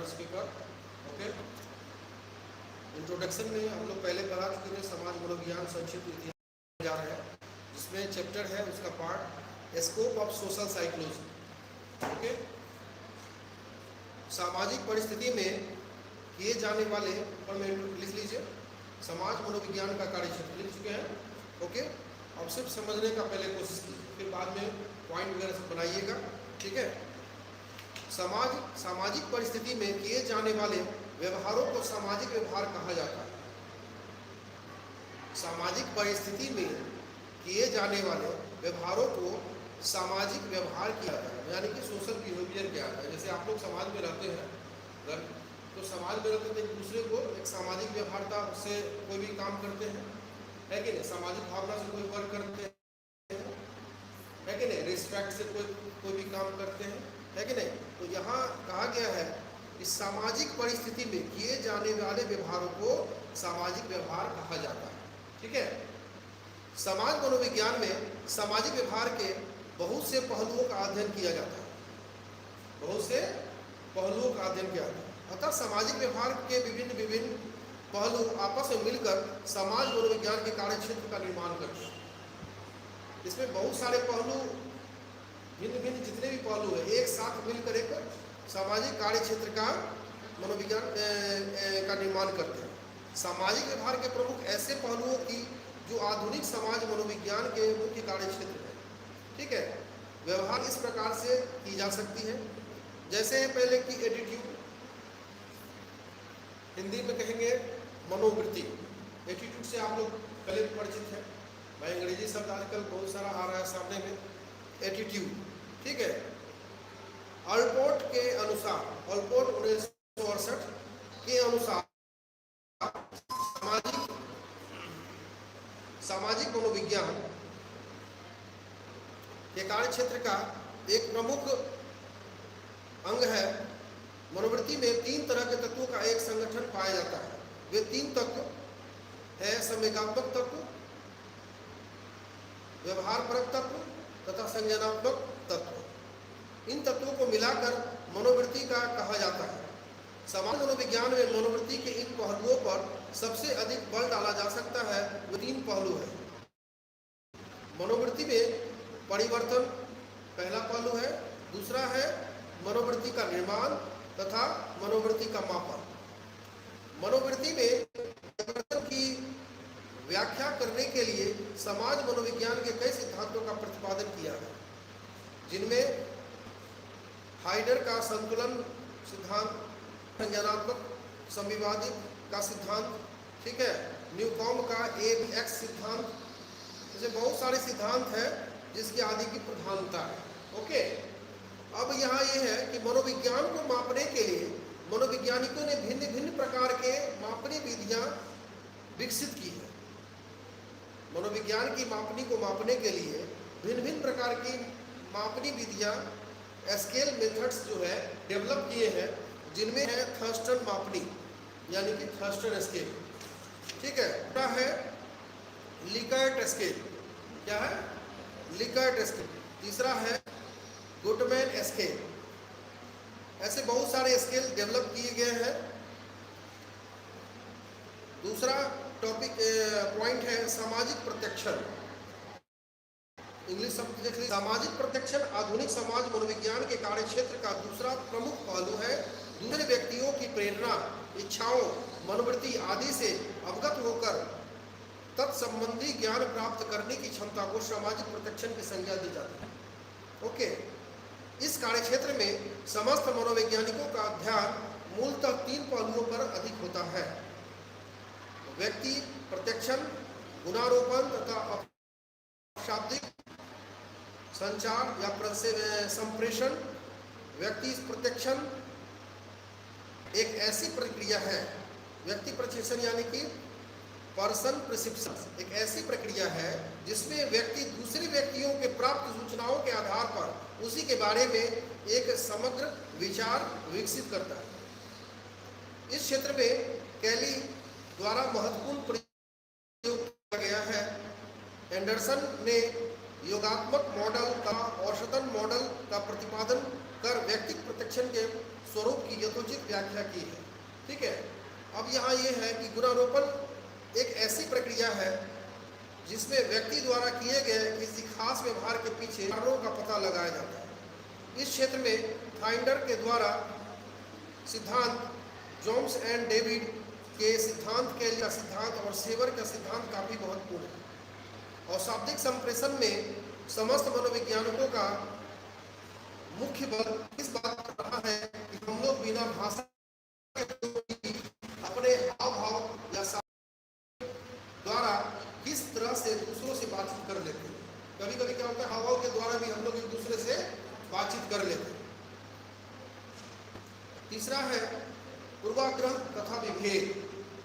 Speaker. Okay, introduction में हम लोग पहले पढ़ा चुके थे समाज मनोविज्ञान संक्षिप्त इतिहास जा रहे हैं, जिसमें चैप्टर है उसका part scope of social psychology. Okay, सामाजिक परिस्थिति में किए जाने वाले, और मैं लिख लीजिए समाज मनोविज्ञान का कार्य क्षेत्र लिख चुके हैं। ओके, अब सिर्फ समझने का पहले कोशिश कीजिए, फिर बाद में पॉइंट वगैरह बनाइएगा। ठीक है, सामाजिक परिस्थिति में किए जाने वाले व्यवहारों को सामाजिक व्यवहार कहा जाता है। सामाजिक परिस्थिति में किए जाने वाले व्यवहारों को सामाजिक व्यवहार किया जाता है, यानी कि सोशल बिहेवियर किया जाता है। जैसे आप लोग समाज में रहते हैं, अगर तो समाज में रहते हैं एक दूसरे को एक सामाजिक व्यवहारता से कोई भी काम करते हैं, है कि नहीं? सामाजिक भावना से कोई वर्क करते हैं, है कि नहीं? रिस्पेक्ट से कोई भी काम करते हैं, है कि नहीं? तो यहाँ कहा गया है इस सामाजिक परिस्थिति में किए जाने वाले व्यवहारों को सामाजिक व्यवहार कहा जाता है। ठीक है, समाज मनोविज्ञान में सामाजिक व्यवहार के बहुत से पहलुओं का अध्ययन किया जाता है। बहुत से पहलुओं का अध्ययन किया जाता है, अतः सामाजिक व्यवहार के विभिन्न पहलू आपस में मिलकर समाज मनोविज्ञान के कार्य क्षेत्र का निर्माण करते हैं। इसमें बहुत सारे पहलू, भिन्न जितने भी पहलू है, एक साथ मिलकर एक सामाजिक कार्य क्षेत्र का मनोविज्ञान का निर्माण करते हैं। सामाजिक व्यवहार के प्रमुख ऐसे पहलुओं की जो आधुनिक समाज मनोविज्ञान के मुख्य कार्य क्षेत्र है। ठीक है, व्यवहार इस प्रकार से की जा सकती है, जैसे है पहले की एटीट्यूड, हिंदी में कहेंगे मनोवृत्ति। एटीट्यूड से आप लोग पहले परिचित है, भाई अंग्रेजी शब्द आजकल बहुत सारा आ रहा है सामने में, एटीट्यूड। ठीक है, अल्पोर्ट के अनुसार, अल्पोर्ट 1968 के अनुसार सामाजिक मनोविज्ञान के कार्य क्षेत्र का एक प्रमुख अंग है। मनोवृत्ति में 3 तरह के तत्वों का एक संगठन पाया जाता है। वे 3 तत्व है संवेगात्मक तत्व, व्यवहारपरक तत्व तथा संज्ञानात्मक तत्व। इन तत्वों को मिलाकर मनोवृत्ति का कहा जाता है। समाज मनोविज्ञान में मनोवृत्ति के इन पहलुओं पर सबसे अधिक बल डाला जा सकता है। वो 3 पहलू है। मनोवृत्ति में परिवर्तन पहला पहलू है, दूसरा है मनोवृत्ति का निर्माण तथा मनोवृत्ति का मापन। मनोवृत्ति में परिवर्तन की व्याख्या करने के लिए समाज मनोविज्ञान के कई सिद्धांतों का प्रतिपादन किया है, जिनमें हाइडर का संतुलन सिद्धांत, संज्ञानात्मक संविवादी का सिद्धांत, ठीक है, न्यूकॉम का AX सिद्धांत, जैसे बहुत सारे सिद्धांत हैं जिसकी आदि की प्रधानता है। ओके, अब यहाँ ये है कि मनोविज्ञान को मापने के लिए मनोवैज्ञानिकों ने भिन्न प्रकार के मापनी विधियाँ विकसित की है। मनोविज्ञान की मापनी को मापने के लिए भिन्न प्रकार की मापनी विधियाँ, स्केल मेथड्स जो है डेवलप किए हैं, जिनमें है थर्स्टन मापनी, यानी कि थर्स्टन स्केल। ठीक है, दूसरा है लिकर्ट स्केल, क्या है? Likert scale. तीसरा है गुडमैन स्केल। ऐसे बहुत सारे स्केल डेवलप किए गए हैं। दूसरा टॉपिक पॉइंट है सामाजिक प्रत्यक्षण। इंग्लिश शब्द देख लीजिए। सामाजिक प्रत्यक्षण आधुनिक समाज मनोविज्ञान के कार्य क्षेत्र का दूसरा प्रमुख पहलू है। दूसरे व्यक्तियों की प्रेरणा, इच्छाओं, मनोवृत्ति आदि से अवगत होकर तत्संबंधी ज्ञान प्राप्त करने की क्षमता को सामाजिक प्रत्यक्षण की संज्ञा दी जाती है। ओके, इस कार्य क्षेत्र में समस्त मनोवैज्ञानिकों का ध्यान मूलतः 3 पहलुओं पर अधिक होता है: व्यक्ति प्रत्यक्षण, गुणारोपण तथा अशाब्दिक संचार या संप्रेषण। व्यक्ति प्रत्यक्षण एक ऐसी प्रक्रिया है, व्यक्ति प्रत्यक्षण यानी कि पर्सन प्रिसिप्शन, एक ऐसी प्रक्रिया है जिसमें व्यक्ति दूसरे व्यक्तियों के प्राप्त सूचनाओं के आधार पर उसी के बारे में एक समग्र विचार विकसित करता है। इस क्षेत्र में कैली द्वारा महत्वपूर्ण प्रयोग किया गया है। एंडरसन ने योगात्मक मॉडल का औसतन मॉडल का प्रतिपादन कर व्यक्तिगत प्रत्यक्षण के स्वरूप की यथोचित व्याख्या की है। ठीक है, अब यहाँ ये है कि गुणारोपण एक ऐसी प्रक्रिया है जिसमें व्यक्ति द्वारा किए गए किसी खास व्यवहार के पीछे कारणों का पता लगाया जाता है। इस क्षेत्र में फाइंडर के द्वारा सिद्धांत, जोन्स एंड डेविड के सिद्धांत, केली का सिद्धांत और सेवर का सिद्धांत काफी महत्वपूर्ण है। और शाब्दिक संप्रेषण में समस्त मनोवैज्ञानिकों का मुख्य बल इस बात पर रहा है कि हम लोग बिना भाषा के अपने हाव भाव या द्वारा किस तरह से दूसरों से बातचीत कर लेते हैं। कभी कभी क्या होता है, हाव भाव के द्वारा भी हम लोग एक दूसरे से बातचीत कर लेते हैं। तीसरा है पूर्वाग्रह तथा विभेद,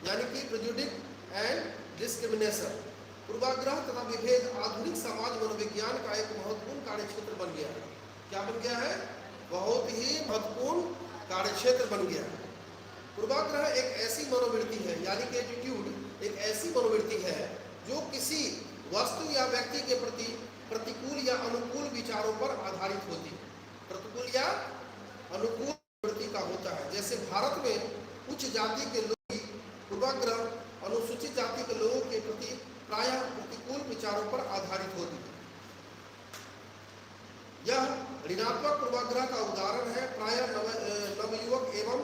यानी कि प्रेजुडिक्स एंड डिस्क्रिमिनेशन। पूर्वाग्रह तथा विभेद आधुनिक समाज मनोविज्ञान का एक महत्वपूर्ण कार्यक्षेत्र बन गया है। क्या बन गया है? बहुत ही महत्वपूर्ण कार्यक्षेत्र बन गया है। पूर्वाग्रह एक ऐसी मनोवृत्ति है, यानी कि एटीट्यूड एक ऐसी मनोवृत्ति है जो किसी वस्तु या व्यक्ति के प्रति प्रतिकूल या अनुकूल विचारों पर आधारित होती है। प्रतिकूल या अनुकूल वृत्ति का होता है। जैसे भारत में उच्च जाति के लोग पूर्वाग्रह अनुसूचित जाति के लोगों के प्रति प्रायः प्रतिकूल विचारों पर आधारित होती है। यह ऋणात्मक पूर्वाग्रह का उदाहरण है। प्रायः नवयुवक एवं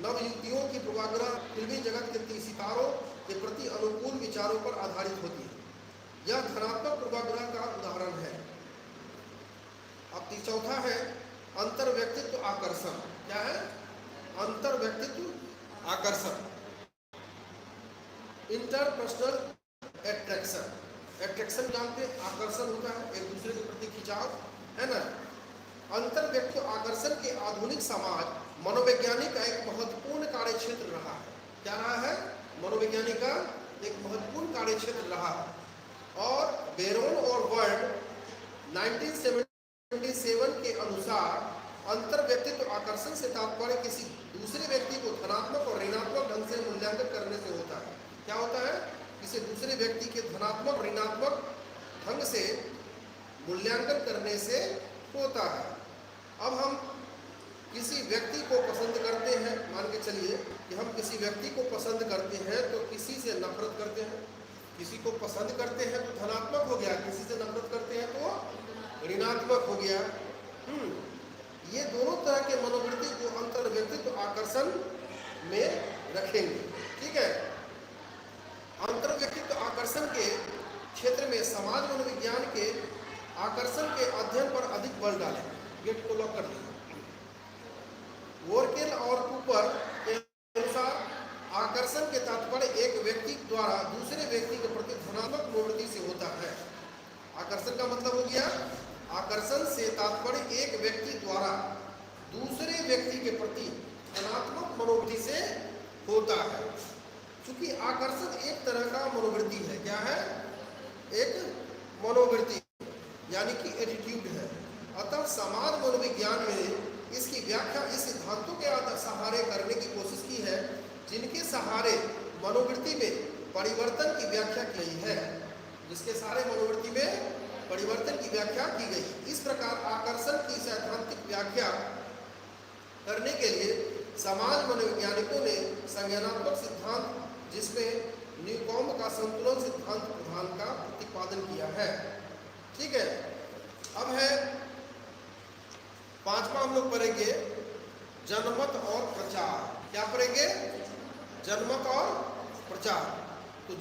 नवयुवतियों की पूर्वाग्रह फिल्मी जगत के सितारों के प्रति अनुकूल विचारों पर आधारित होती है। यह धनात्मक पूर्वाग्रह का उदाहरण है। अब चौथा है अंतर व्यक्तित्व आकर्षण। क्या है? अंतर व्यक्तित्व आकर्षण, इंटरपर्सनल एट्रैक्शन। एट्रैक्शन जानते हैं, आकर्षण होता है, एक दूसरे के प्रति खिंचाव, है ना। अंतर व्यक्तित्व आकर्षण के आधुनिक समाज मनोवैज्ञानिक का एक महत्वपूर्ण कार्यक्षेत्र रहा है। क्या रहा है? मनोवैज्ञानिक का एक महत्वपूर्ण कार्यक्षेत्र रहा है। और बेरोन और वर्ल्ड 1977 के अनुसार अंतर व्यक्तित्व आकर्षण से तात्पर्य किसी दूसरे व्यक्ति को धनात्मक और ऋणात्मक ढंग से मूल्यांकन करने से होता है। क्या होता है? किसी दूसरे व्यक्ति के धनात्मक ऋणात्मक ढंग से मूल्यांकन करने से होता है। अब हम किसी व्यक्ति को पसंद करते हैं, मान के चलिए कि हम किसी व्यक्ति को पसंद करते हैं तो किसी से नफरत करते हैं। किसी को पसंद करते हैं तो धनात्मक हो गया, किसी से नफरत करते हैं तो ऋणात्मक हो गया। ये दोनों तरह के मनोवृत्ति को अंतर व्यक्तित्व आकर्षण में रखेंगे। ठीक है, अंतर व्यक्तित्व आकर्षण के क्षेत्र में समाज मनोविज्ञान के आकर्षण के अध्ययन पर अधिक बल डालें। गेट को लॉक कर दें। वोरकेल और कूपर के अनुसार आकर्षण के तात्पर्य एक व्यक्ति द्वारा दूसरे व्यक्ति के प्रति धनात्मक मनोवृत्ति से होता है। आकर्षण का मतलब हो गया, आकर्षण से तात्पर्य एक व्यक्ति द्वारा दूसरे व्यक्ति के प्रति धनात्मक मनोवृत्ति से होता है। क्योंकि आकर्षण एक तरह का मनोवृत्ति है। क्या है? एक मनोवृत्ति, यानी कि एटीट्यूड है। अतः समाज मनोविज्ञान में इसकी व्याख्या इस सिद्धांतों के सहारे करने की कोशिश की है जिनके सहारे मनोवृत्ति में परिवर्तन की व्याख्या की गई है। जिसके सहारे मनोवृत्ति में परिवर्तन की व्याख्या की गई। इस प्रकार आकर्षण की सैद्धांतिक व्याख्या करने के लिए समाज मनोवैज्ञानिकों ने संज्ञानात्मक सिद्धांत, जिसमें न्यूकॉम्ब का संतुलन सिद्धांत प्रधान का प्रतिपादन किया है। ठीक है, अब है पांचवा हम लोग पढ़ेंगे जनमत और प्रचार। क्या पढ़ेंगे? जनमत और प्रचार। तो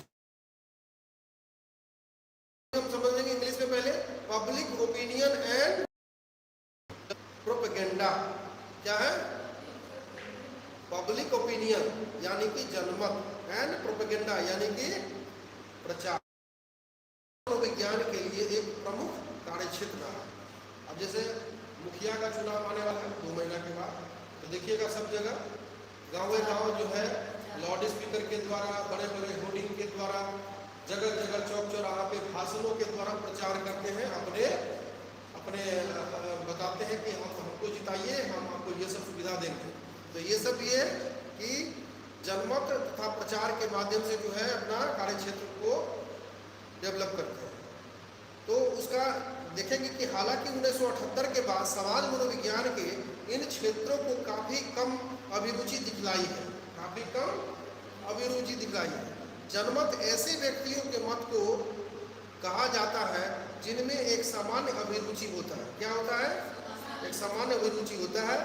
हम समझेंगे इंग्लिश में पहले पब्लिक ओपिनियन एंड प्रोपेगेंडा। क्या है? पब्लिक ओपिनियन यानी कि जनमत एंड प्रोपेगेंडा यानी कि प्रचार विज्ञान के लिए एक प्रमुख कार्यक्षेत्र रहा। अब जैसे मुखिया का चुनाव आने वाला है 2 महीना के बाद, तो देखिएगा सब जगह गाँव जो है लाउड स्पीकर के द्वारा, बड़े बड़े होर्डिंग के द्वारा, जगह जगह चौक चौराहा पे भाषणों के द्वारा प्रचार करते हैं। अपने बताते हैं कि हम हमको जिताइए, हम आपको ये सब सुविधा देंगे। तो ये सब ये कि जनमत तथा प्रचार के माध्यम से जो है अपना कार्यक्षेत्र को डेवलप करते हैं। तो उसका देखेंगे कि हालांकि 1978 के बाद समाज मनोविज्ञान के इन क्षेत्रों को काफ़ी कम अभिरुचि दिखलाई है, काफ़ी कम अभिरुचि दिखलाई है। जनमत ऐसे व्यक्तियों के मत को कहा जाता है जिनमें एक सामान्य अभिरुचि होता है। क्या होता है? एक सामान्य अभिरुचि होता है।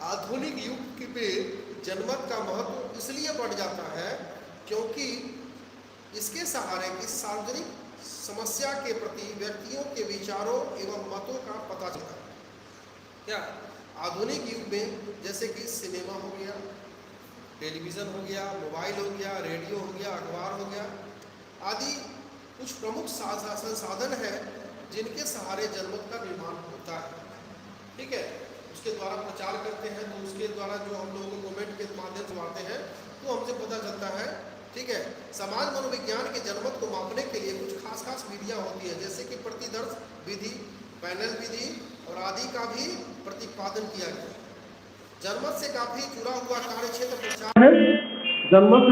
आधुनिक युग में जनमत का महत्व इसलिए बढ़ जाता है क्योंकि इसके सहारे की सार्वजनिक समस्या के प्रति व्यक्तियों के विचारों एवं मतों का पता चलता है। क्या आधुनिक युग में जैसे कि सिनेमा हो गया, टेलीविज़न हो गया, मोबाइल हो गया, रेडियो हो गया, अखबार हो गया आदि कुछ प्रमुख संसाधन हैं जिनके सहारे जनमत का निर्माण होता है। ठीक है, उसके द्वारा प्रचार करते हैं तो उसके द्वारा जो हम लोगों को कमेंट के माध्यम से आते हैं तो हमसे पता चलता है। ठीक है, समाज मनोविज्ञान के जनमत को मापने के लिए कुछ खास विधियाँ होती है, जैसे कि प्रतिदर्श विधि, पैनल विधि और आदि का भी प्रतिपादन किया गया। जनमत से काफी जुड़ा हुआ कार्य क्षेत्र प्रचार, जनमत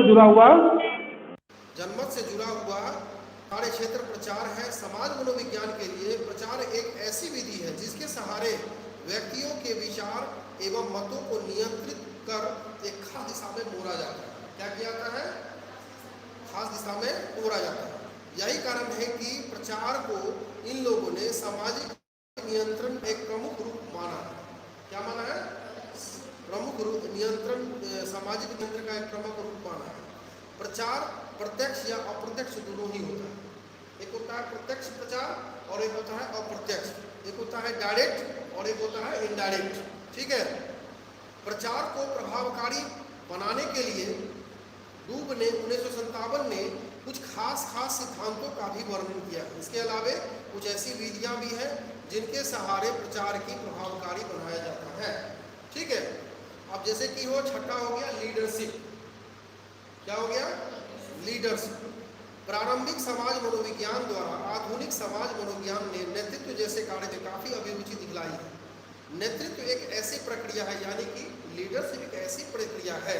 से जुड़ा हुआ कार्य क्षेत्र प्रचार है। समाज मनोविज्ञान के लिए प्रचार एक ऐसी विधि है जिसके सहारे व्यक्तियों के विचार एवं मतों को नियंत्रित कर एक खास दिशा में मोड़ा जाता है। क्या किया जाता है? खास दिशा में मोड़ा जाता है। यही कारण है कि प्रचार को इन लोगों ने सामाजिक नियंत्रण एक प्रमुख रूप माना है। क्या माना है? प्रमुख रूप नियंत्रण, सामाजिक नियंत्रण का एक प्रमुख रूप माना है। प्रचार प्रत्यक्ष या अप्रत्यक्ष दोनों ही होता है। एक होता है प्रत्यक्ष प्रचार और एक होता है अप्रत्यक्ष। एक होता है डायरेक्ट और एक होता है इनडायरेक्ट। ठीक है, प्रचार को प्रभावकारी बनाने के लिए डूब ने 1957 में कुछ खास सिद्धांतों का भी वर्णन किया। इसके अलावे कुछ ऐसी विधियां भी हैं जिनके सहारे प्रचार की प्रभावकारी बनाया जाता है। ठीक है, अब जैसे कि वो छठा हो गया लीडरशिप। क्या हो गया? लीडरशिप। प्रारंभिक समाज मनोविज्ञान द्वारा आधुनिक समाज मनोविज्ञान ने नेतृत्व जैसे कार्य में काफी अभिरुचि दिखलाई है। नेतृत्व एक ऐसी प्रक्रिया है, यानी कि लीडरशिप एक ऐसी प्रक्रिया है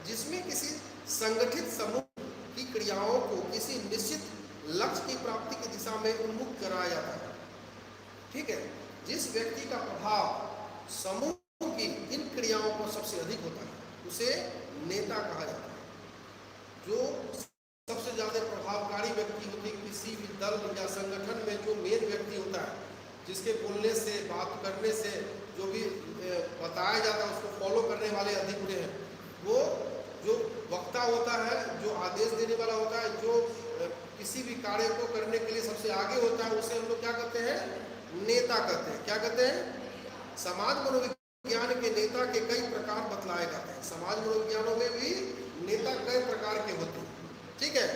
जिसमें किसी संगठित समूह की क्रियाओं को किसी निश्चित लक्ष्य की प्राप्ति की दिशा में उन्मुख कराया जाता है। ठीक है, जिस व्यक्ति का प्रभाव समूह की इन क्रियाओं पर सबसे अधिक होता है उसे नेता कहा जाता है। जो सबसे ज्यादा प्रभावकारी व्यक्ति होते हैं किसी भी दल या संगठन में, जो मेन व्यक्ति होता है, जिसके बोलने से, बात करने से जो भी बताया जाता है उसको फॉलो करने वाले अधिक होते हैं। वो जो वक्ता होता है, जो आदेश देने वाला होता है, जो किसी भी कार्य को करने के लिए सबसे आगे होता है, उसे हम लोग क्या कहते हैं? नेता कहते हैं। क्या कहते हैं? समाज मनोविज्ञान के नेता के कई प्रकार बतलाए जाते हैं। समाज मनोविज्ञानों में भी नेता कई प्रकार के होते हैं। ठीक है,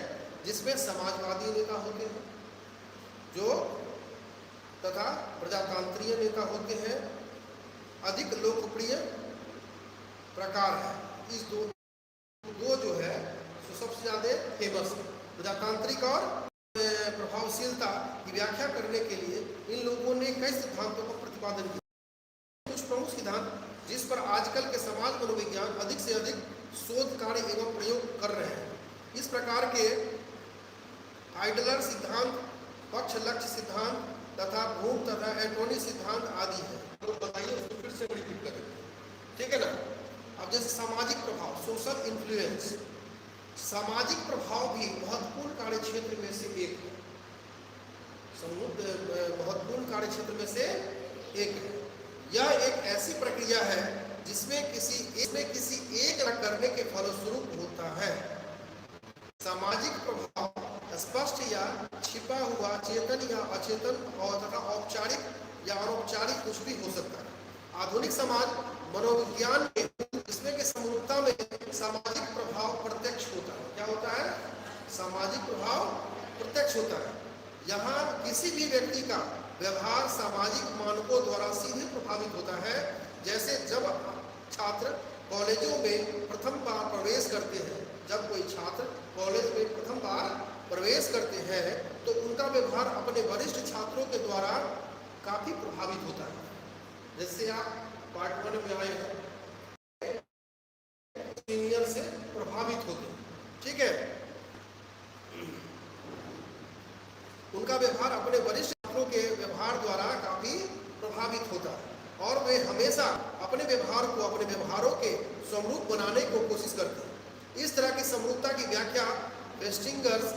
जिसमें समाजवादी नेता होते हैं जो तथा प्रजातांत्रिक नेता होते हैं। अधिक लोकप्रिय प्रकार है इस दो जो है तो सबसे ज्यादा फेमस है। प्रजातांत्रिक और प्रभावशीलता की व्याख्या करने के लिए इन लोगों ने कई सिद्धांतों का प्रतिपादन किया। कुछ प्रमुख सिद्धांत जिस पर आजकल के समाज मनोविज्ञान अधिक से अधिक शोध कार्य एवं प्रयोग कर रहे हैं। इस प्रकार के आइडलर सिद्धांत, पक्ष लक्ष्य सिद्धांत तथा भूम तथा एंटोनी सिद्धांत आदि है। तो बताइए उसको फिर से बड़ी दिक्कत है। ठीक है ना। अब जैसे सामाजिक प्रभाव, सोशल इन्फ्लुएंस, सामाजिक प्रभाव भी महत्वपूर्ण कार्य क्षेत्र में से एक है। महत्वपूर्ण कार्य क्षेत्र में से एक है। यह एक ऐसी प्रक्रिया है जिसमें किसी एक करने के फलस्वरूप होता है। सामाजिक प्रभाव स्पष्ट या छिपा हुआ, चेतन या अचेतन और तथा औपचारिक या अनौपचारिक कुछ भी हो सकता है। आधुनिक समाज मनोविज्ञान में इसमें के समरूपता में सामाजिक प्रभाव प्रत्यक्ष होता है। क्या होता है? सामाजिक प्रभाव प्रत्यक्ष होता है। यहाँ किसी भी व्यक्ति का व्यवहार सामाजिक मानकों द्वारा सीधे प्रभावित होता है। जैसे जब छात्र कॉलेजों में प्रथम बार प्रवेश करते हैं, जब कोई छात्र कॉलेज में प्रथम बार प्रवेश करते हैं तो उनका व्यवहार अपने वरिष्ठ छात्रों के द्वारा काफी प्रभावित होता है। जैसे आप पार्ट 1 में आए हैं, सीनियर से प्रभावित होते हैं। ठीक है, उनका व्यवहार अपने वरिष्ठ छात्रों के व्यवहार व्यवहार को, अपने व्यवहारों के समरूप बनाने को कोशिश करते हैं। इस तरह की समरूपता की व्याख्या फेस्टिंगर्स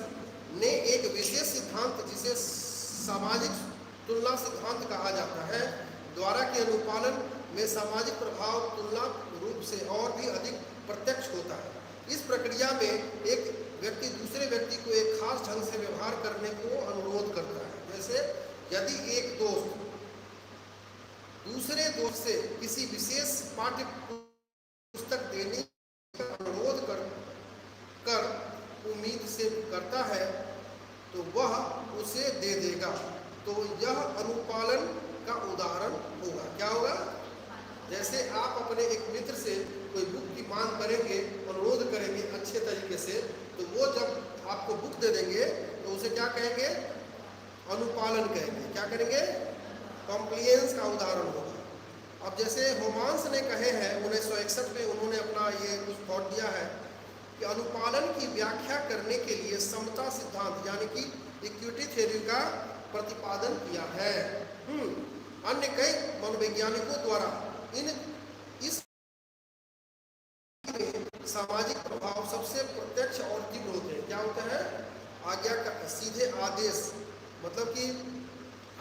ने एक विशेष सिद्धांत, जिसे सामाजिक तुलना सिद्धांत कहा जाता है, द्वारा के अनुपालन में सामाजिक प्रभाव तुलना रूप से और भी अधिक प्रत्यक्ष होता है। इस प्रक्रिया में एक व्यक्ति दूसरे व्यक्ति को एक खास ढंग से व्यवहार करने को अनुरोध करता है। जैसे यदि एक दोस्त दूसरे दोस्त से किसी विशेष पाठ्य पुस्तक देने का अनुरोध कर उम्मीद से करता है तो वह उसे दे देगा, तो यह अनुपालन का उदाहरण होगा। क्या होगा? जैसे आप अपने एक मित्र से कोई बुक की मांग करेंगे, अनुरोध करेंगे अच्छे तरीके से, तो वो जब आपको बुक दे देंगे तो उसे क्या कहेंगे? अनुपालन कहेंगे। क्या करेंगे? कॉम्प्लियंस का उदाहरण होगा। अब जैसे होमांस ने कहे हैं 1961 में, उन्होंने अपना ये कुछ थॉट दिया है कि अनुपालन की व्याख्या करने के लिए समता सिद्धांत यानी कि इक्विटी थ्योरी का प्रतिपादन किया है। अन्य कई मनोवैज्ञानिकों द्वारा इस सामाजिक प्रभाव सबसे प्रत्यक्ष और तीव्र होते हैं। क्या होता है? आज्ञा का सीधे आदेश, मतलब कि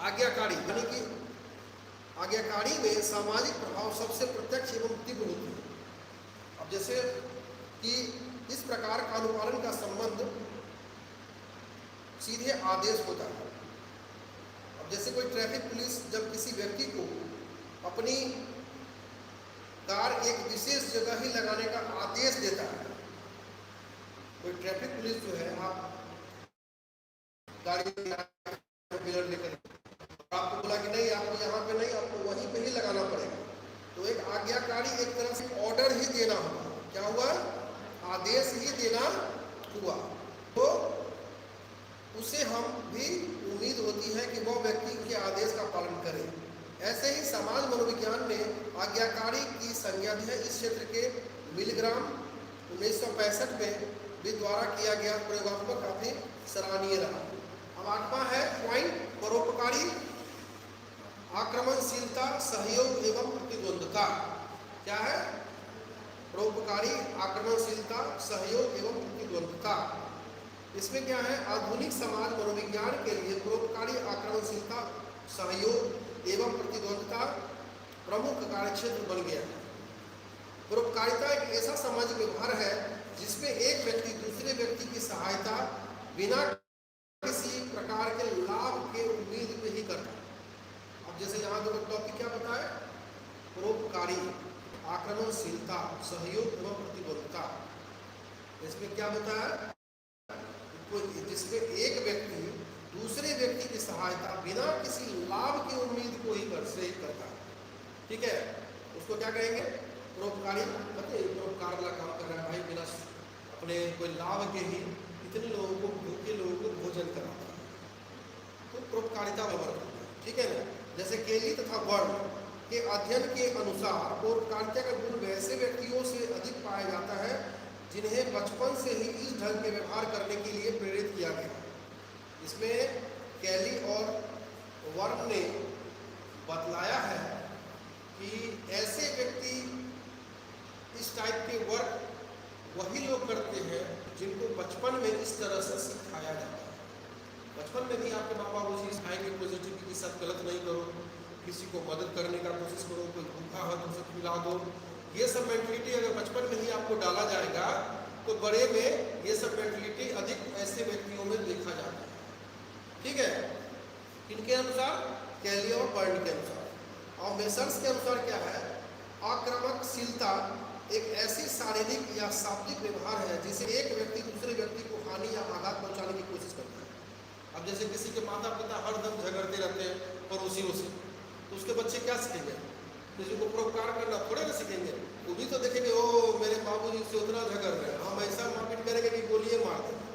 आज्ञाकारी, यानी कि आज्ञाकारी में सामाजिक प्रभाव सबसे प्रत्यक्ष एवं तीव्र होते हैं। अब जैसे कि इस प्रकार का अनुपालन का संबंध सीधे आदेश होता है। अब जैसे कोई ट्रैफिक पुलिस जब किसी व्यक्ति को अपनी कार एक विशेष जगह ही लगाने का आदेश देता है, कोई ट्रैफिक पुलिस जो है, आप गाड़ी मिरर लेकर आपको बोला कि नहीं, आपको यहाँ पे नहीं, आपको वहीं पे ही लगाना पड़ेगा, तो एक आज्ञाकारी एक तरह से ऑर्डर ही देना हुआ। क्या हुआ? आदेश ही देना हुआ। तो उसे हम भी उम्मीद होती है कि वह व्यक्ति के आदेश का पालन करे। ऐसे ही समाज मनोविज्ञान ने आज्ञाकारी की संज्ञा दी है। इस क्षेत्र के मिलग्राम 1965 में भी द्वारा किया गया प्रयोगात्मक काफी सराहनीय रहा। अब 8वां है पॉइंट, परोपकारी आक्रमणशीलता, सहयोग एवं प्रतिद्वंदता। क्या है? परोपकारी आक्रमणशीलता, सहयोग एवं प्रतिद्वंदता। इसमें क्या है? आधुनिक समाज मनोविज्ञान के लिए परोपकारी आक्रमणशीलता, सहयोग एवं प्रतिद्वंदता प्रमुख कार्यक्षेत्र बन गया है। परोपकारिता एक ऐसा सामाजिक व्यवहार है जिसमें एक व्यक्ति दूसरे व्यक्ति की सहायता बिना किसी प्रकार के लाभ के उम्मीद पे ही करता है। अब जैसे यहाँ तो टॉपिक क्या बताए? परोपकारी आक्रमणशीलता, सहयोग एवं प्रतिबद्धता। इसमें क्या बताया? जिसमें एक व्यक्ति दूसरे व्यक्ति की सहायता बिना किसी लाभ की उम्मीद को ही करता है। ठीक है, उसको क्या कहेंगे? परोपकारी। परोपकार वाला काम कर रहा है भाई, बिना अपने कोई लाभ के ही इतने लोगों को, भूखे लोगों को भोजन कराता है, तो परोपकारिता में वर्ग होता है। ठीक है ना? जैसे केली तथा वर्ण के अध्ययन के अनुसार परोपकारिता का गुण वैसे व्यक्तियों से अधिक पाया जाता है जिन्हें बचपन से ही इस ढंग के व्यवहार करने के लिए प्रेरित किया गया। इसमें कैली और वर्म ने बतलाया है कि ऐसे व्यक्ति, इस टाइप के वर्क वही लोग करते हैं जिनको बचपन में इस तरह से सिखाया जाता है। बचपन में भी आपके माँ बाप उसे सिखाएंगे पॉजिटिविटी के साथ गलत नहीं करो, किसी को मदद करने का कोशिश करो, कोई भूखा है तो उसे खिला दो। ये सब मेंटलिटी अगर बचपन में ही आपको डाला जाएगा तो बड़े में ये सब मेंटलिटी अधिक ऐसे व्यक्तियों में देखा जाता है। ठीक है, किनके अनुसार? कैली और बर्न के अनुसार। और मेसर्स के अनुसार क्या है? आक्रामकशीलता एक ऐसी शारीरिक या शाब्दिक व्यवहार है जिसे एक व्यक्ति दूसरे व्यक्ति को हानि या आघात पहुंचाने की कोशिश करता है। अब जैसे किसी के माता पिता हरदम झगड़ते रहते हैं पड़ोसियों से, तो उसके बच्चे क्या सीखेंगे? किसी को परोपकार करना थोड़े ना सीखेंगे। वो भी तो देखेंगे ओ मेरे बाबूजी से उतना झगड़ रहे हैं, हम ऐसा मारपीट करेंगे कि गोलियां मार देंगे।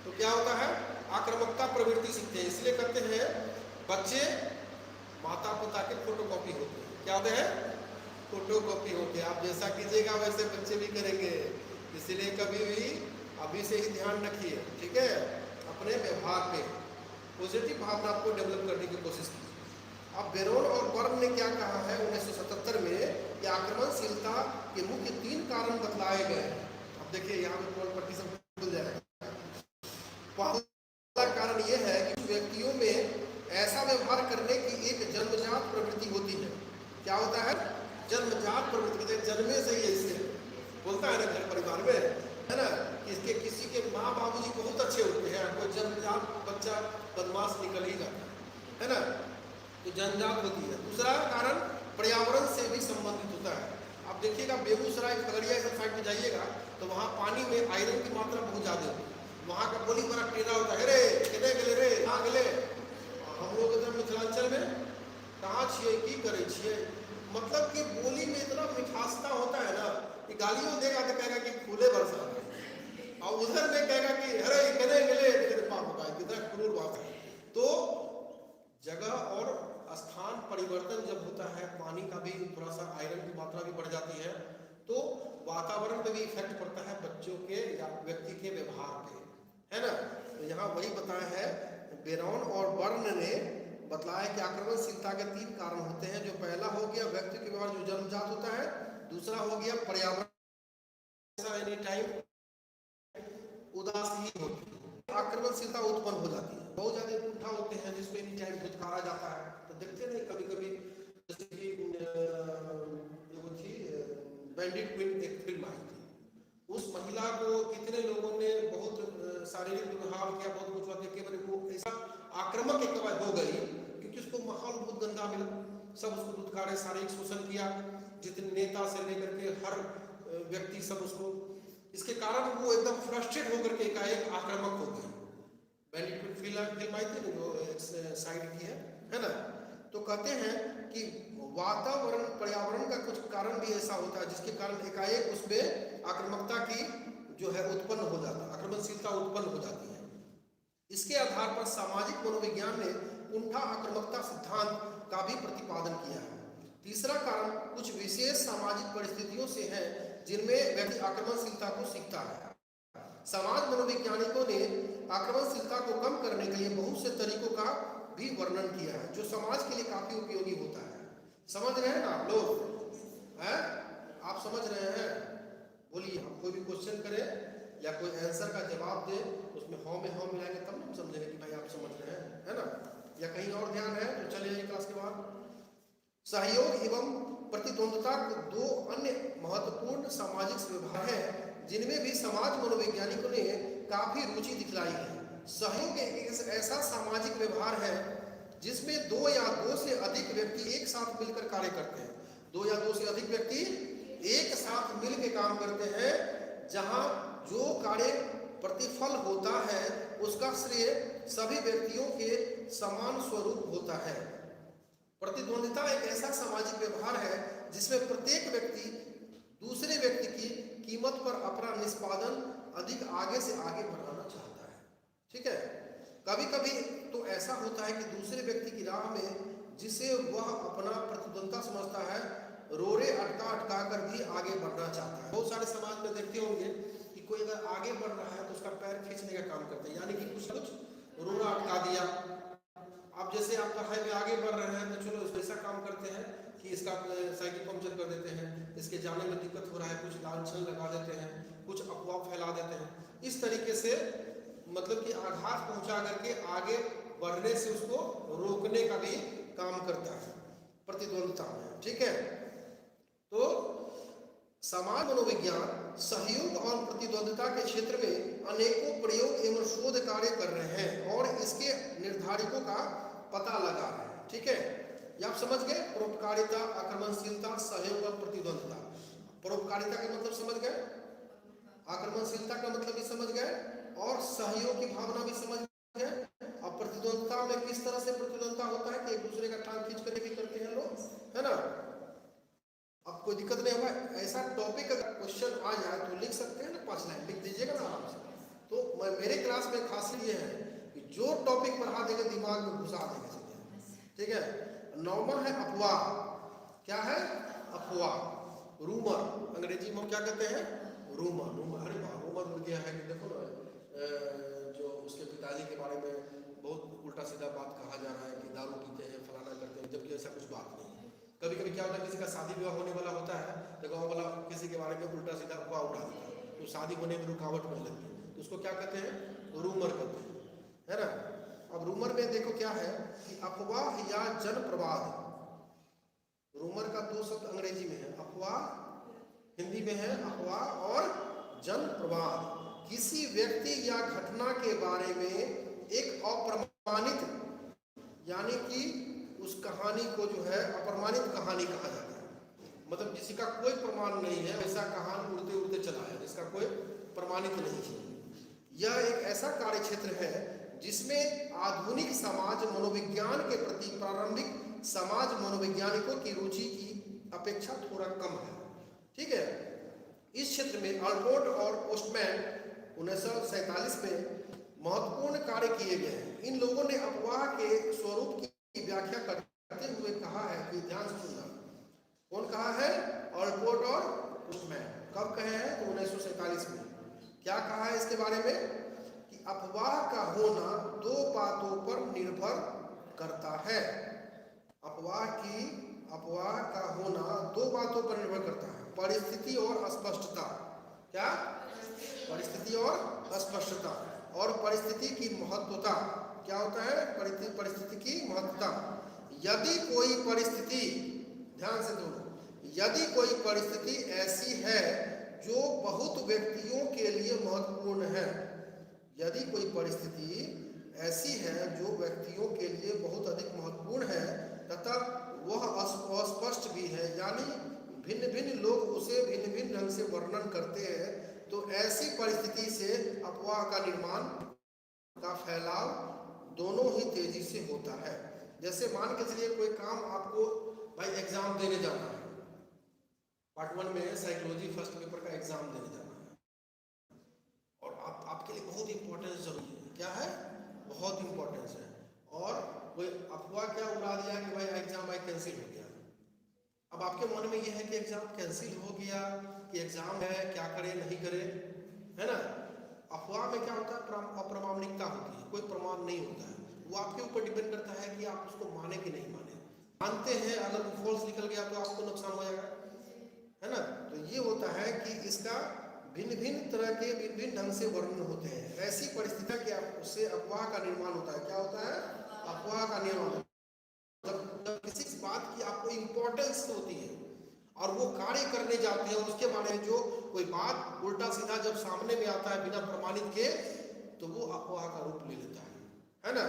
तो क्या होता है? आक्रामकता प्रवृत्ति सीखते हैं। इसलिए कहते हैं बच्चे माता पिता के फोटोकॉपी होते हैं। क्या होते हैं? फोटोकॉपी होते हैं। आप जैसा कीजिएगा वैसे बच्चे भी करेंगे। इसलिए कभी भी अभी से ही ध्यान रखिए, ठीक है, अपने व्यवहार पे पॉजिटिव भावना को डेवलप करने की कोशिश कीजिए। अब बेरोन और बर्न ने क्या कहा है 1977 में कि आक्रमणशीलता के मुख्य 3 कारण बतलाए गए हैं। अब देखिए यहाँ पे कौन पट्टी सब खुल जाएगा। पहला कारण यह है कि व्यक्तियों में ऐसा व्यवहार करने की एक जन्मजात प्रवृत्ति होती है। क्या होता है? जन्मजात प्रवृत्ति, जन्मे से ही ऐसे बोलता है ना घर परिवार में, है ना, कि इसके किसी के माँ बाबूजी बहुत अच्छे होते हैं, कोई जन्मजात बच्चा बदमाश निकल ही जाता है ना, तो जन्मजात होती है। दूसरा कारण पर्यावरण से भी संबंधित होता है। आप देखिएगा बेगूसराय, खगड़िया सब साइड में जाइएगा तो वहाँ पानी में आयरन की मात्रा बहुत ज़्यादा होती है। वहाँ का बोली बड़ा टेढ़ा होता है, रे केने गेले रे कहाँ गेले। हम लोग इधर मिथिलांचल में कहाँ छिए की करे छिए, मतलब कि बोली में इतना मिठासता होता है ना कि गालियों देगा तो कहेगा कि फूले बरसा, और उधर में कहेगा कि अरे केने गेले पाप होगा, कितना क्रूर बात है। तो जगह और स्थान परिवर्तन जब होता है, पानी का भी थोड़ा सा आयरन की मात्रा भी बढ़ जाती है, तो वातावरण पे भी इफेक्ट पड़ता है बच्चों के या व्यक्ति के व्यवहार पे, है ना। तो यहाँ वही बताया है बेरोन और बर्न ने बतलाया कि आक्रमणशीलता के 3 कारण होते हैं। जो पहला हो गया व्यक्ति के व्यवहार जो जन्मजात होता है, दूसरा हो गया पर्यावरण एनी टाइम उदासी होती है, आक्रमणशीलता उत्पन्न हो जाती है। बहुत ज्यादा पुट्ठा होते हैं जिसपे एनी टाइम धुतकारा जाता है, तो देखते नहीं कभी कभी, जैसे कि वो थी बैंडिट क्वीन, एक फिल्म आई थी, उस महिला को कितने लोगों ने बहुत शारीरिक दुर्व्यवहार किया, बहुत कुछ हुआ, देख के वो ऐसा आक्रामक एक बार हो गई क्योंकि उसको माहौल बहुत गंदा मिला, सब उसको धुतकारे, शारीरिक शोषण किया, जितने नेता से लेकर के हर व्यक्ति सब उसको, इसके कारण वो एकदम फ्रस्ट्रेट होकर के एकाएक आक्रामक हो गई। बैंडिट फिल्म आई थी जो साइड की है ना। तो कहते हैं कि वातावरण पर्यावरण का कुछ कारण भी ऐसा होता है जिसके कारण एकाएक उसमें आक्रामकता की जो है उत्पन्न हो जाता है, आक्रमणशीलता उत्पन्न हो जाती है। इसके आधार पर सामाजिक मनोविज्ञान ने कुंठा आक्रामकता सिद्धांत का भी प्रतिपादन किया है। तीसरा कारण कुछ विशेष सामाजिक परिस्थितियों से है जिनमें व्यक्ति आक्रमणशीलता को सीखता है। समाज मनोवैज्ञानिकों ने आक्रमणशीलता को कम करने के लिए बहुत से तरीकों का भी वर्णन किया है जो समाज के लिए काफी उपयोगी होता है। समझ रहे हैं ना आप लोग? हैं? आप समझ रहे हैं? बोलिए, हम कोई भी क्वेश्चन करें या कोई आंसर का जवाब दे, उसमें हाँ में हाँ मिलाएंगे तब हम समझेंगे कि भाई आप समझ रहे हैं, है ना। या कहीं और ध्यान है तो चले जाइए क्लास के बाद। सहयोग एवं प्रतिद्वंद्विता दो अन्य महत्वपूर्ण सामाजिक व्यवहार हैं जिनमें भी समाज मनोवैज्ञानिकों ने काफी रुचि दिखलाई है। सहयोग एक ऐसा सामाजिक व्यवहार है जिसमें 2 या 2 से अधिक व्यक्ति एक साथ मिलकर कार्य करते हैं। 2 या 2 से अधिक व्यक्ति एक साथ मिलकर काम करते हैं, जहां जो कार्य प्रतिफल होता है उसका श्रेय सभी व्यक्तियों के समान स्वरूप होता है। प्रतिद्वंद्विता एक ऐसा सामाजिक व्यवहार है जिसमें प्रत्येक व्यक्ति दूसरे व्यक्ति की कीमत पर अपना निष्पादन अधिक आगे से आगे बढ़ाना चाहता है। ठीक है, कभी कभी तो ऐसा होता है कि दूसरे व्यक्ति की राह में जिसे वह अपना प्रतिद्वंद्विता समझता है, रोड़े अटका कर भी आगे बढ़ना चाहता है। बहुत सारे समाज में देखते होंगे कि कोई अगर आगे बढ़ रहा है तो उसका पैर खींचने का काम करते हैं, यानी कि कुछ रोड़ा अटका दिया। अब जैसे आप पढ़ाई में आगे बढ़ रहे हैं तो चलो ऐसा काम करते हैं कि इसका साइकिल पंक्चर कर देते हैं, इसके जाने में दिक्कत हो रहा है, कुछ लांछन लगा देते हैं, कुछ अफवाह फैला देते हैं। इस तरीके से मतलब कि आघात पहुंचा करके आगे बढ़ने से उसको रोकने का भी काम करता है प्रतिद्वंद्विता में। ठीक है, तो समाज मनोविज्ञान सहयोग और प्रतिद्वंद्विता के क्षेत्र में अनेकों प्रयोग एवं शोध कार्य कर रहे हैं और इसके निर्धारकों का पता लगा रहे हैं। ठीक है, ये आप समझ गए, परोपकारिता, आक्रमणशीलता, सहयोग और प्रतिद्वंद्विता। परोपकारिता का मतलब समझ गए, आक्रमणशीलता का मतलब भी समझ गए, और सहयोग की भावना भी समझ गए। अब प्रतिद्वंद्विता में किस तरह से प्रतिद्वंद्विता होता है कि एक दूसरे का टांग खींच कर भी करते हैं लोग, है ना। अब कोई दिक्कत नहीं होगा, ऐसा टॉपिक अगर क्वेश्चन आ जाए तो लिख सकते हैं ना, 5 लाइन लिख दीजिएगा ना आराम से। तो मेरे क्लास में खासियत ये है कि जो टॉपिक पढ़ा देंगे दिमाग में घुसा देंगे सीधे। ठीक है, नॉर्मल है अफवाह। क्या है? अफवाह, रूमर। अंग्रेजी में क्या कहते हैं? रूमर। रूमर, अरे वाह, रूमर उड़ गया है कि देखो ना, जो उसके पिताजी के बारे में बहुत उल्टा सीधा बात कहा जा रहा है कि दारू पीते हैं, फलाना करते हैं, जबकि ऐसा कुछ बात नहीं है। कभी कभी क्या होता है, किसी का शादी विवाह होने वाला होता है तो गाँव वाला किसी के बारे में उल्टा सीधा अफवाह उड़ा देता है, तो शादी होने में रुकावट होने लगती है, तो उसको क्या कहते हैं, रूमर कहते हैं, है ना। अब रूमर में देखो क्या है कि अफवाह या जन प्रवाद, रूमर का दो शब्द अंग्रेजी में है, अफवाह हिंदी में है अफवाह और जन प्रवाद। किसी व्यक्ति या घटना के बारे में एक अप्रमाणित, यानी कि उस कहानी को जो है अप्रमाणित कहानी कहा जाता है, मतलब किसी का कोई प्रमाण नहीं है, ऐसा कहानी उड़ते उड़ते चला है जिसका कोई प्रमाणित नहीं है। यह एक ऐसा कार्य क्षेत्र है जिसमें आधुनिक समाज मनोविज्ञान के प्रति प्रारंभिक समाज मनोवैज्ञानिकों की रुचि की अपेक्षा थोड़ा कम है। ठीक है, इस क्षेत्र में अल्पोर्ट और पोस्टमैन 1947 में महत्वपूर्ण कार्य किए गए हैं। इन लोगों ने अफवाह के स्वरूप की व्याख्या करते हुए कहा है कि, ध्यान से सुनना, कौन कहा है, अल्पोर्ट और पोस्टमैन। कब कहे हैं, तो 1947 में। क्या कहा है इसके बारे में कि अफवाह का होना दो बातों पर निर्भर करता है। अफवाह का होना दो बातों पर निर्भर करता है, परिस्थिति और अस्पष्टता। क्या, परिस्थिति और अस्पष्टता, और परिस्थिति की महत्वता। क्या होता है, परिस्थिति की महत्वता। यदि कोई परिस्थिति, ध्यान से सुनो, यदि कोई परिस्थिति ऐसी है जो बहुत व्यक्तियों के लिए महत्वपूर्ण है, यदि कोई परिस्थिति ऐसी है जो व्यक्तियों के लिए बहुत अधिक महत्वपूर्ण है तथा वह अस्पष्ट भी है, यानी भिन्न भिन्न लोग उसे भिन्न भिन्न ढंग से वर्णन करते हैं, तो ऐसी परिस्थिति से अफवाह का निर्माण का फैलाव दोनों ही तेजी से होता है। जैसे मान के चलिए कोई काम आपको, भाई एग्जाम देने जाना है, पार्ट 1 में साइकोलॉजी फर्स्ट पेपर का एग्जाम देने जाना है, और आपके लिए बहुत इंपॉर्टेंस जरूरी है। क्या है, बहुत इंपॉर्टेंस है, और कोई अफवाह क्या उड़ा दिया कि भाई एग्जाम भाई कैंसिल हो गया। अब आपके मन में यह है कि एग्जाम कैंसिल हो गया, कि एग्जाम है, क्या करे नहीं करे, है ना। अफवाह में क्या होता है, अप्रामाणिकता होती है, कोई प्रमाण नहीं होता है, वो आपके ऊपर डिपेंड करता है कि आप उसको माने कि नहीं माने। मानते हैं, अगर वो फॉल्स निकल गया तो आपको नुकसान हो जाएगा, है ना। तो ये होता है कि इसका भिन्न भिन्न तरह के भिन्न भिन्न ढंग से वर्णन होते हैं। ऐसी परिस्थिति के उससे अफवाह का निर्माण होता है। क्या होता है, अफवाह का निर्माण। जब किसी बात की आपको इंपॉर्टेंस होती है और वो कार्य करने जाते हैं, उसके बारे में जो कोई बात उल्टा सीधा जब सामने में आता है बिना प्रमाणित के, तो वो अफवाह का रूप ले लेता है ना।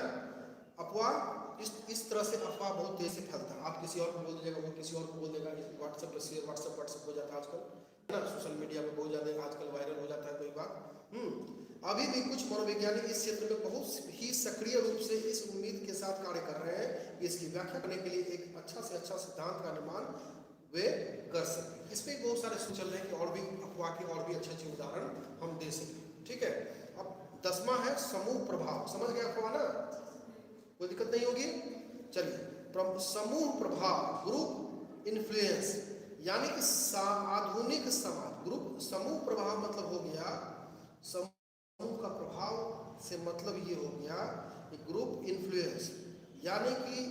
अफवाह इस तरह से अफवाह बहुत तेजी से फैलता है। आप किसी और को बोल दीजिएगा, वो किसी और को बोल देगा, व्हाट्सएप पर शेयर, व्हाट्सएप हो जाता है आजकल, है ना। सोशल मीडिया पे बहुत ज़्यादा आजकल वायरल हो जाता है कोई बात। अभी भी कुछ मनोवैज्ञानिक इस क्षेत्र में बहुत ही सक्रिय रूप से इस उम्मीद के साथ कार्य कर रहे हैं कि इसकी व्याख्या करने के लिए एक अच्छा से अच्छा सिद्धांत का निर्माण वे कर सकें। इसमें बहुत सारे चल रहे हैं कि और भी अफवाह के और भी अच्छे अच्छे उदाहरण हम दे सकें। ठीक है, अब 10वां है समूह प्रभाव। समझ गए अफवाह ना, कोई दिक्कत नहीं होगी। चलिए, समूह प्रभाव, ग्रुप इन्फ्लुएंस, यानी कि आधुनिक समाज, ग्रुप समूह प्रभाव मतलब हो गया, समूह का प्रभाव से मतलब ये हो गया कि ग्रुप इन्फ्लुएंस, यानी कि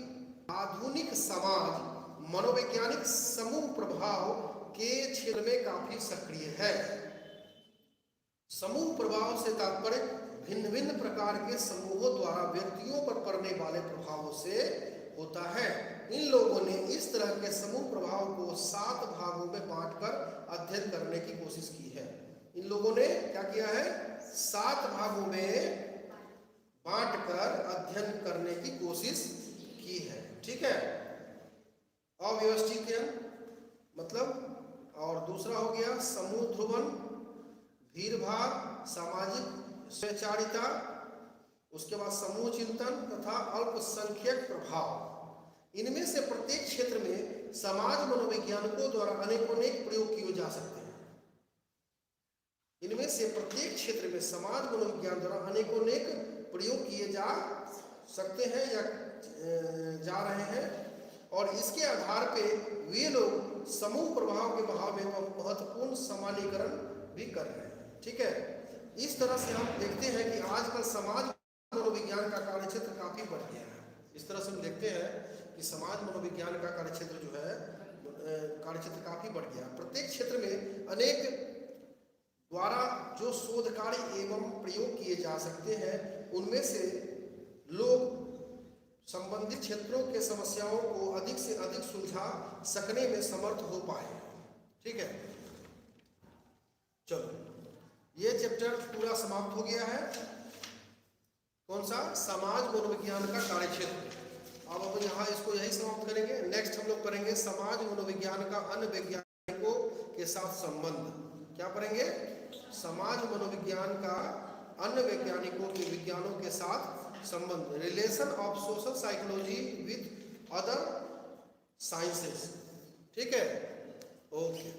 आधुनिक समाज मनोवैज्ञानिक समूह प्रभाव के क्षेत्र में काफी सक्रिय है। समूह प्रभाव से तात्पर्य भिन्न भिन्न प्रकार के समूहों द्वारा व्यक्तियों पर पड़ने वाले प्रभावों से होता है। इन लोगों ने इस तरह के समूह प्रभाव को 7 भागों में बांटकर अध्ययन करने की कोशिश की है। इन लोगों ने क्या किया है, 7 भागों में बांटकर अध्ययन करने की कोशिश की है। ठीक है, अव्यवस्थित मतलब, और दूसरा हो गया समूह ध्रुवन, भीड़भाड़, सामाजिक स्वचारिता, उसके बाद समूह चिंतन तथा अल्पसंख्यक प्रभाव। इनमें से प्रत्येक क्षेत्र में समाज मनोवैज्ञानिकों द्वारा अनेक प्रयोग किए जा सकते हैं। इनमें से प्रत्येक क्षेत्र में समाज मनोविज्ञान द्वारा अनेक प्रयोग किए जा सकते हैं या जा रहे हैं, और इसके आधार पे वे लोग समूह प्रभाव के भाव में महत्वपूर्ण सामान्यीकरण भी कर रहे हैं। ठीक है, इस तरह से हम देखते हैं कि आजकल समाज मनोविज्ञान का कार्यक्षेत्र काफी बढ़ गया है। इस तरह से हम देखते हैं कि समाज मनोविज्ञान का कार्यक्षेत्र जो है कार्यक्षेत्र काफी बढ़ गया। प्रत्येक क्षेत्र में अनेक द्वारा जो शोध कार्य एवं प्रयोग किए जा सकते हैं, उनमें से लोग संबंधित क्षेत्रों के समस्याओं को अधिक से अधिक सुलझा सकने में समर्थ हो पाए। ठीक है, चलो ये चैप्टर पूरा समाप्त हो गया है। कौन सा? समाज मनोविज्ञान का कार्यक्षेत्र। अब हम यहाँ इसको यही समाप्त करेंगे। नेक्स्ट हम लोग करेंगे समाज मनोविज्ञान का अन्य वैज्ञानिकों के साथ संबंध। क्या पढ़ेंगे? समाज मनोविज्ञान का अन्य वैज्ञानिकों के विज्ञानों के साथ संबंध, relation of social psychology with other sciences. ठीक है, ओके।